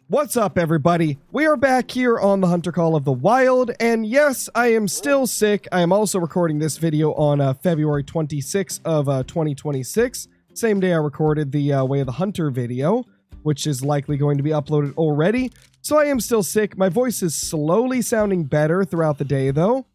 What's up, everybody? We are back here on the Hunter Call of the Wild, and yes, I am still sick. I am also recording this video on February 26th of 2026, same day I recorded the Way of the Hunter video, which is likely going to be uploaded already. So I am still sick. My voice is slowly sounding better throughout the day, though,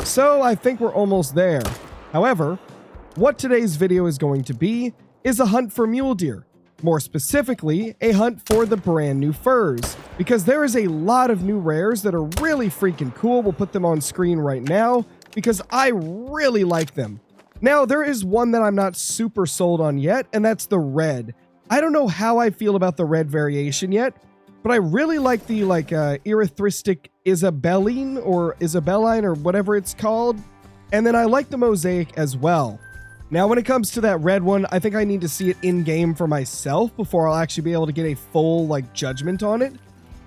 so I think we're almost there. However, what today's video is going to be is a hunt for mule deer. More specifically, a hunt for the brand new furs, because there is a lot of new rares that are really freaking cool. We'll put them on screen right now because I really like them. Now, there is one that I'm not super sold on yet, and that's the red. I don't know how I feel about the red variation yet, but I really like the erythristic Isabelline or whatever it's called, and then I like the mosaic as well. Now, when it comes to that red one, I think I need to see it in-game for myself before I'll actually be able to get a full, judgment on it.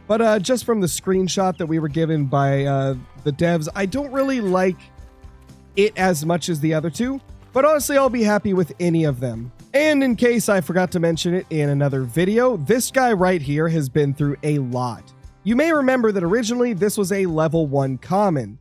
But just from the screenshot that we were given by the devs, I don't really like it as much as the other two. But honestly, I'll be happy with any of them. And in case I forgot to mention it in another video, this guy right here has been through a lot. You may remember that originally this was a level 1 common.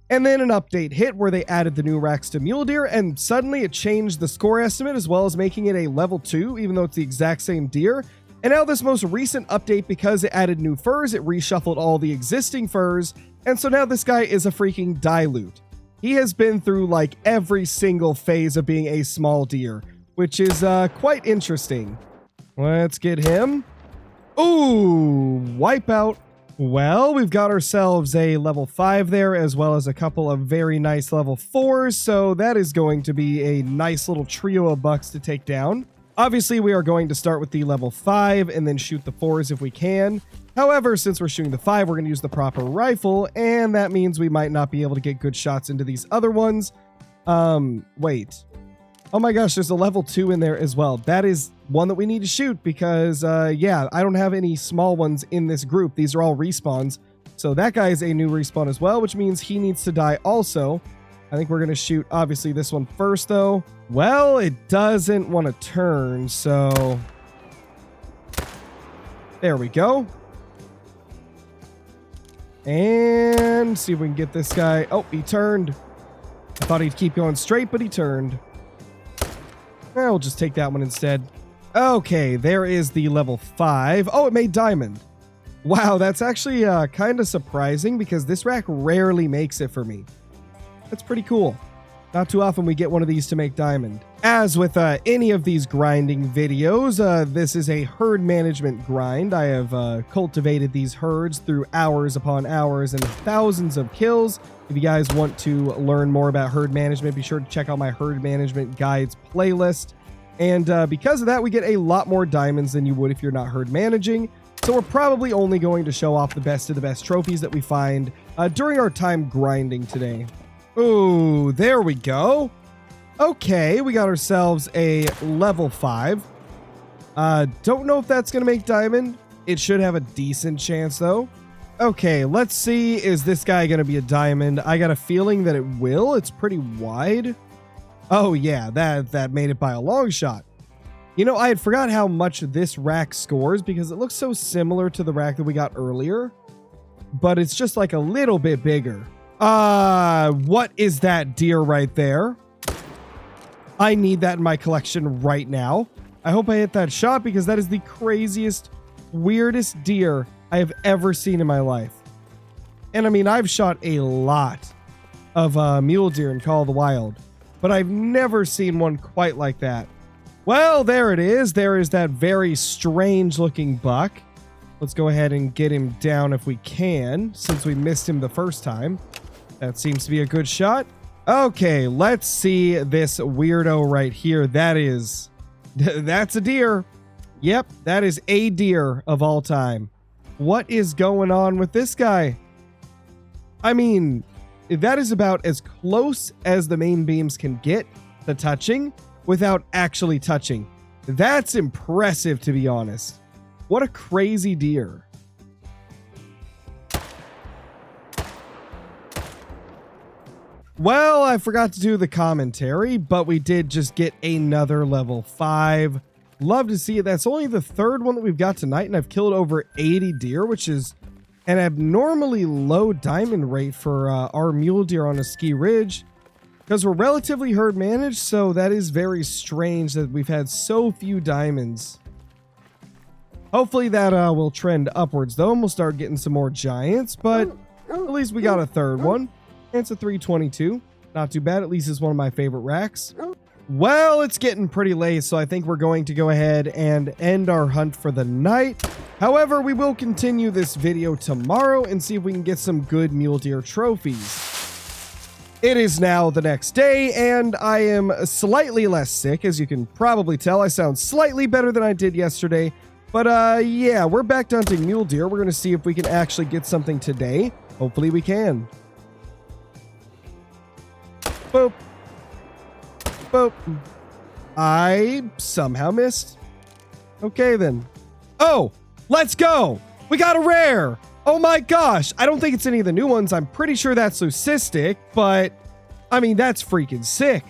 And then an update hit where they added the new racks to mule deer, and suddenly it changed the score estimate as well as making it a level 2, even though it's the exact same deer. And now this most recent update, because it added new furs, it reshuffled all the existing furs, and so now this guy is a freaking dilute. He has been through every single phase of being a small deer, which is quite interesting. Let's get him. Ooh, wipeout. Well, we've got ourselves a level 5 there, as well as a couple of very nice level 4s, so that is going to be a nice little trio of bucks to take down. Obviously, we are going to start with the level 5 and then shoot the 4s if we can. However, since we're shooting the 5, we're going to use the proper rifle, and that means we might not be able to get good shots into these other ones. Wait. Oh my gosh, there's a level 2 in there as well. That is one that we need to shoot because, yeah, I don't have any small ones in this group. These are all respawns. So that guy is a new respawn as well, which means he needs to die also. I think we're going to shoot, obviously, this one first, though. Well, it doesn't want to turn, so... There we go. And see if we can get this guy. Oh, he turned. I thought he'd keep going straight, but he turned. We'll just take that one instead. Okay, there is the level 5. Oh, it made diamond. Wow, that's actually kind of surprising because this rack rarely makes it for me. That's pretty cool. Not too often we get one of these to make diamond. As with any of these grinding videos, this is a herd management grind. I have cultivated these herds through hours upon hours and thousands of kills. If you guys want to learn more about herd management, be sure to check out my herd management guides playlist. And because of that, we get a lot more diamonds than you would if you're not herd managing. So we're probably only going to show off the best of the best trophies that we find during our time grinding today. Ooh, there we go. Okay, we got ourselves a level 5. Don't know if that's going to make diamond. It should have a decent chance, though. Okay, let's see. Is this guy going to be a diamond? I got a feeling that it will. It's pretty wide. Oh, yeah, that made it by a long shot. You know, I had forgot how much this rack scores because it looks so similar to the rack that we got earlier. But it's just a little bit bigger. What is that deer right there? I need that in my collection right now. I hope I hit that shot because that is the craziest, weirdest deer I have ever seen in my life. And I mean, I've shot a lot of mule deer in Call of the Wild, but I've never seen one quite like that. Well, there it is. There is that very strange looking buck. Let's go ahead and get him down if we can, since we missed him the first time. That seems to be a good shot. Okay, let's see this weirdo right here. That's a deer. Yep, that is a deer of all time. What is going on with this guy? I mean, that is about as close as the main beams can get to touching without actually touching. That's impressive, to be honest. What a crazy deer. Well, I forgot to do the commentary, but we did just get another level 5. Love to see it. That's only the third one that we've got tonight, and I've killed over 80 deer, which is an abnormally low diamond rate for our mule deer on a ski ridge, because we're relatively herd managed, so that is very strange that we've had so few diamonds. Hopefully that will trend upwards, though, and we'll start getting some more giants, but at least we got a third one. It's a 322. Not too bad. At least it's one of my favorite racks. Well, it's getting pretty late, so I think we're going to go ahead and end our hunt for the night. However, we will continue this video tomorrow and see if we can get some good mule deer trophies. It is now the next day, and I am slightly less sick. As you can probably tell, I sound slightly better than I did yesterday. But yeah, we're back to hunting mule deer. We're going to see if we can actually get something today. Hopefully we can. Boop. Boop. I somehow missed. Okay, then. Oh, let's go. We got a rare. Oh my gosh. I don't think it's any of the new ones. I'm pretty sure that's leucistic, but I mean, that's freaking sick.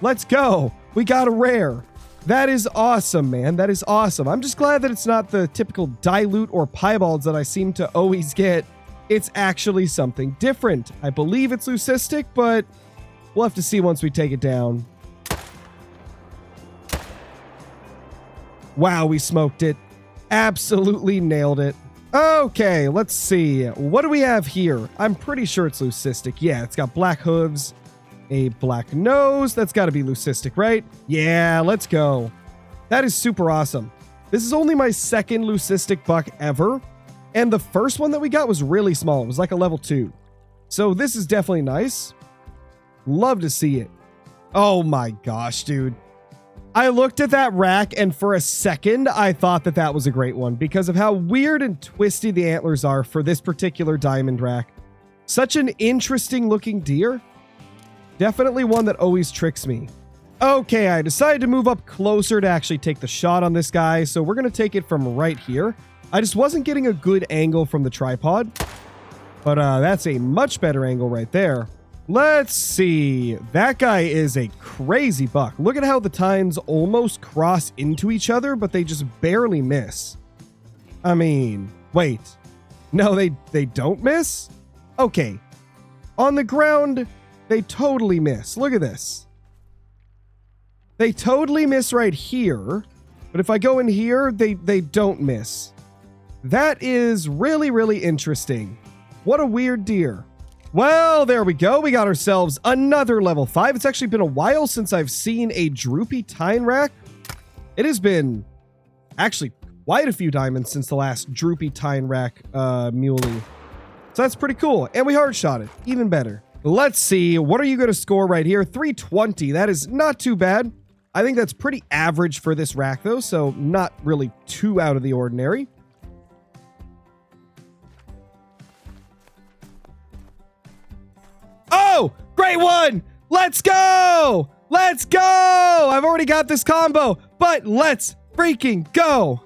Let's go. We got a rare. That is awesome, man. That is awesome. I'm just glad that it's not the typical dilute or piebalds that I seem to always get. It's actually something different. I believe it's leucistic, but we'll have to see once we take it down. Wow, we smoked it. Absolutely nailed it. Okay, let's see. What do we have here? I'm pretty sure it's leucistic. Yeah, it's got black hooves, a black nose. That's got to be leucistic, right? Yeah, let's go. That is super awesome. This is only my second leucistic buck ever, and the first one that we got was really small. It was like a level 2. So this is definitely nice. Love to see it. Oh my gosh, dude. I looked at that rack, and for a second, I thought that that was a great one because of how weird and twisty the antlers are for this particular diamond rack. Such an interesting looking deer. Definitely one that always tricks me. Okay, I decided to move up closer to actually take the shot on this guy, so we're going to take it from right here. I just wasn't getting a good angle from the tripod, but that's a much better angle right there. Let's see. That guy is a crazy buck. Look at how the tines almost cross into each other, but they just barely miss. I mean, wait. No, they don't miss? Okay. On the ground, they totally miss. Look at this. They totally miss right here, but if I go in here, they don't miss. That is really, really interesting. What a weird deer. Well, there we go. We got ourselves another level 5. It's actually been a while since I've seen a droopy tine rack. It has been actually quite a few diamonds since the last droopy tine rack muley. So that's pretty cool. And we hard shot it. Even better. Let's see. What are you going to score right here? 320. That is not too bad. I think that's pretty average for this rack, though, so not really too out of the ordinary. Oh, great one. Let's go. Let's go. I've already got this combo, but let's freaking go.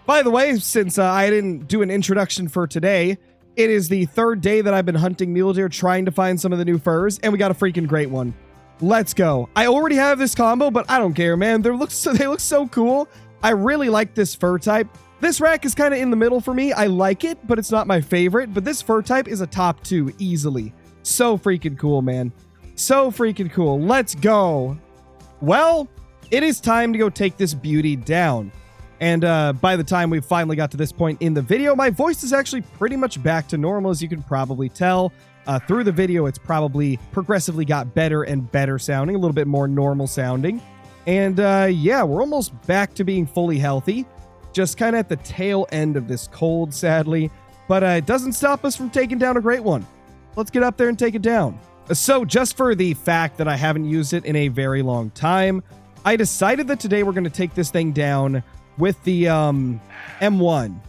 By the way, since I didn't do an introduction for today, it is the third day that I've been hunting mule deer trying to find some of the new furs, and we got a freaking great one. Let's go. I already have this combo, but I don't care, man. They look so cool. I really like this fur type. This rack is kind of in the middle for me. I like it, but it's not my favorite. But this fur type is a top 2 easily. So freaking cool, man. So freaking cool. Let's go. Well, it is time to go take this beauty down. And by the time we finally got to this point in the video, my voice is actually pretty much back to normal, as you can probably tell. Through the video, it's probably progressively got better and better sounding, a little bit more normal sounding. And yeah, we're almost back to being fully healthy. Just kind of at the tail end of this cold, sadly. But it doesn't stop us from taking down a great one. Let's get up there and take it down. So just for the fact that I haven't used it in a very long time, I decided that today we're going to take this thing down with the M1.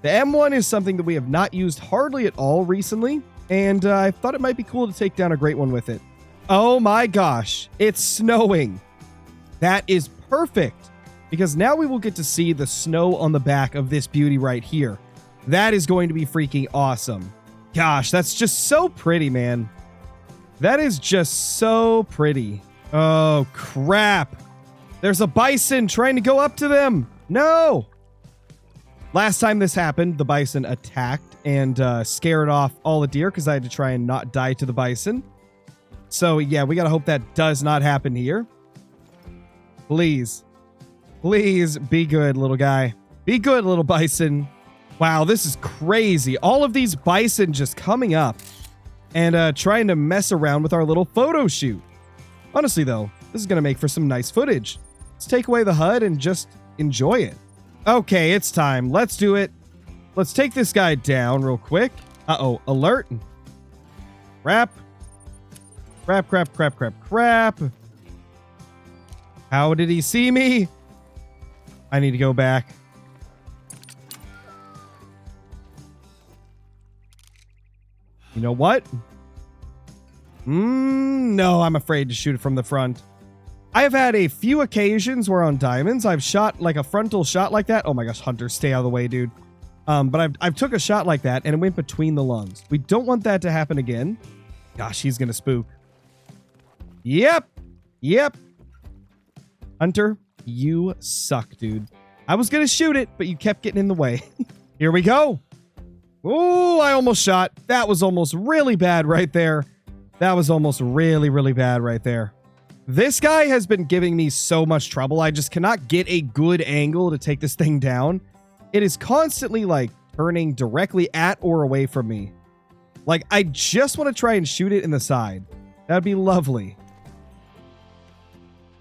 The M1 is something that we have not used hardly at all recently, and I thought it might be cool to take down a great one with it. Oh my gosh, it's snowing. That is perfect, because now we will get to see the snow on the back of this beauty right here. That is going to be freaking awesome. Gosh, that's just so pretty, man. That is just so pretty. Oh, crap. There's a bison trying to go up to them. No. Last time this happened, the bison attacked and scared off all the deer because I had to try and not die to the bison. So yeah, we got to hope that does not happen here. Please. Please be good, little guy. Be good, little bison. Wow, this is crazy. All of these bison just coming up and trying to mess around with our little photo shoot. Honestly, though, this is going to make for some nice footage. Let's take away the HUD and just enjoy it. Okay, it's time. Let's do it. Let's take this guy down real quick. Uh-oh, alert. Crap. Crap, crap, crap, crap, crap. How did he see me? I need to go back. You know what? No, I'm afraid to shoot it from the front. I have had a few occasions where on diamonds, I've shot like a frontal shot like that. Oh my gosh, Hunter, stay out of the way, dude. But I've took a shot like that and it went between the lungs. We don't want that to happen again. Gosh, he's gonna spook. Yep. Yep. Hunter, you suck, dude. I was gonna shoot it, but you kept getting in the way. Here we go. Oh, I almost shot. That was almost really bad right there. That was almost really, really bad right there. This guy has been giving me so much trouble. I just cannot get a good angle to take this thing down. It is constantly like turning directly at or away from me. Like I just want to try and shoot it in the side. That'd be lovely.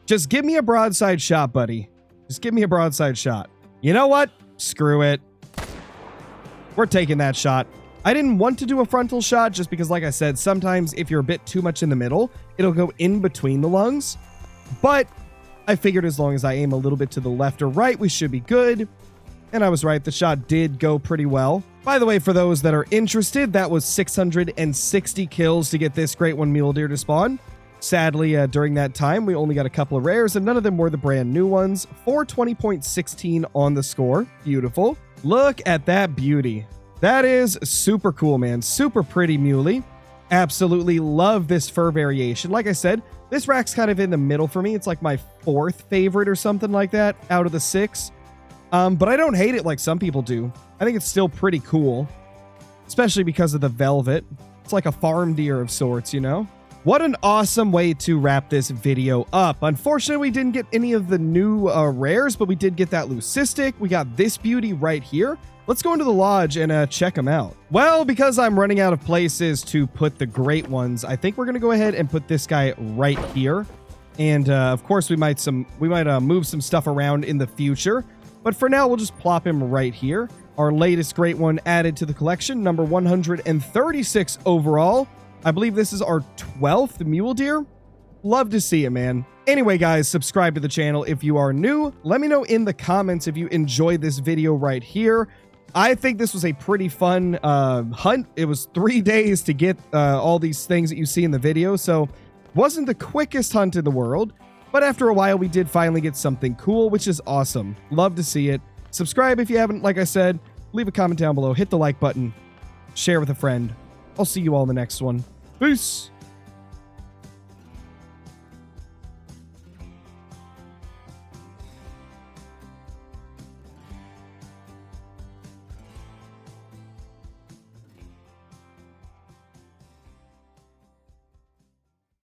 Just give me a broadside shot, buddy. Just give me a broadside shot. You know what? Screw it. We're taking that shot. I didn't want to do a frontal shot just because, like I said, sometimes if you're a bit too much in the middle, it'll go in between the lungs. But I figured as long as I aim a little bit to the left or right, we should be good. And I was right. The shot did go pretty well. By the way, for those that are interested, that was 660 kills to get this great one mule deer to spawn. Sadly, during that time, we only got a couple of rares, and none of them were the brand new ones. 420.16 on the score. Beautiful. Look at that beauty. That is super cool, man. Super pretty muley. Absolutely love this fur variation. Like I said, this rack's kind of in the middle for me. It's like my 4th favorite or something like that out of the 6. But I don't hate it like some people do. I think it's still pretty cool, especially because of the velvet. It's like a farm deer of sorts, you know? What an awesome way to wrap this video up. Unfortunately, we didn't get any of the new rares, but we did get that leucistic. We got this beauty right here. Let's go into the lodge and check them out. Well, because I'm running out of places to put the great ones, I think we're going to go ahead and put this guy right here. And of course, we might move some stuff around in the future. But for now, we'll just plop him right here. Our latest great one added to the collection, number 136 overall. I believe this is our 12th mule deer. Love to see it, man. Anyway, guys, subscribe to the channel if you are new. Let me know in the comments if you enjoyed this video right here. I think this was a pretty fun hunt. It was 3 days to get all these things that you see in the video, so wasn't the quickest hunt in the world. But after a while, we did finally get something cool, which is awesome. Love to see it. Subscribe if you haven't, like I said. Leave a comment down below. Hit the like button. Share with a friend. I'll see you all in the next one. Peace.